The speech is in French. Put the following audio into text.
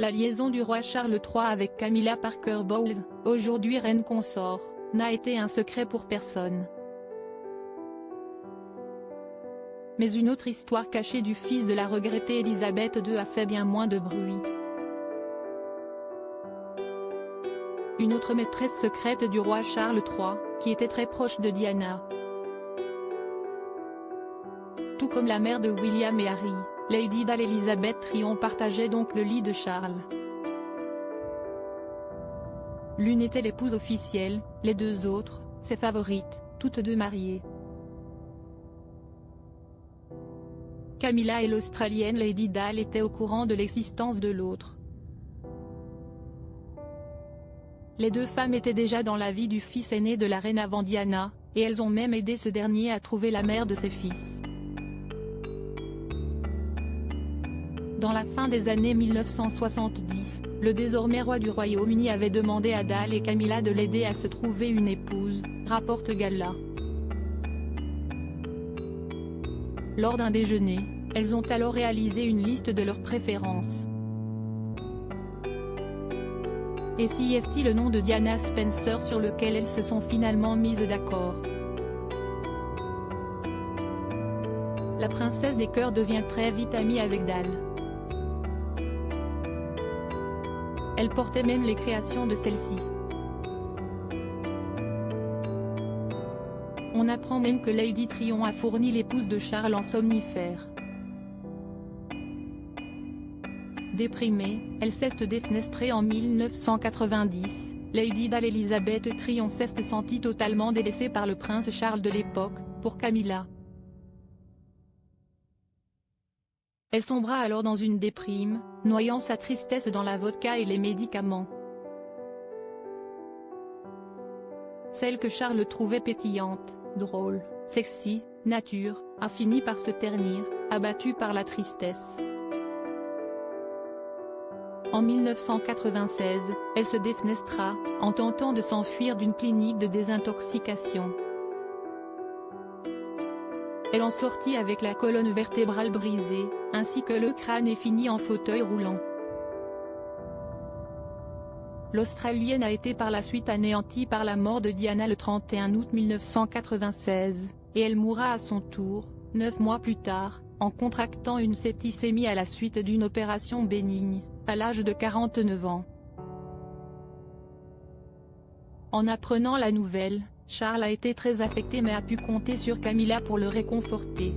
La liaison du roi Charles III avec Camilla Parker Bowles, aujourd'hui reine consort, n'a été un secret pour personne. Mais une autre histoire cachée du fils de la regrettée Élisabeth II a fait bien moins de bruit. Une autre maîtresse secrète du roi Charles III, qui était très proche de Diana. Tout comme la mère de William et Harry, Lady Dale Elizabeth Tryon partageait donc le lit de Charles. L'une était l'épouse officielle, les deux autres, ses favorites, toutes deux mariées. Camilla et l'Australienne Lady Dale étaient au courant de l'existence de l'autre. Les deux femmes étaient déjà dans la vie du fils aîné de la reine avant Diana, et elles ont même aidé ce dernier à trouver la mère de ses fils. Dans la fin des années 1970, le désormais roi du Royaume-Uni avait demandé à Dale et Camilla de l'aider à se trouver une épouse, rapporte Gala. Lors d'un déjeuner, elles ont alors réalisé une liste de leurs préférences. Et si est-il le nom de Diana Spencer sur lequel elles se sont finalement mises d'accord. La princesse des cœurs devient très vite amie avec Dale. Elle portait même les créations de celle-ci. On apprend même que Lady Tryon a fourni l'épouse de Charles en somnifères. Déprimée, elle s'est défenestrée en 1990, Lady Dale Elizabeth Tryon s'est sentie totalement délaissée par le prince Charles de l'époque, pour Camilla. Elle sombra alors dans une déprime, noyant sa tristesse dans la vodka et les médicaments. Celle que Charles trouvait pétillante, drôle, sexy, nature, a fini par se ternir, abattue par la tristesse. En 1996, elle se défenestra, en tentant de s'enfuir d'une clinique de désintoxication. Elle en sortit avec la colonne vertébrale brisée, ainsi que le crâne et finit en fauteuil roulant. L'Australienne a été par la suite anéantie par la mort de Diana le 31 août 1996, et elle mourra à son tour, 9 mois plus tard, en contractant une septicémie à la suite d'une opération bénigne, à l'âge de 49 ans. En apprenant la nouvelle, Charles a été très affecté mais a pu compter sur Camilla pour le réconforter.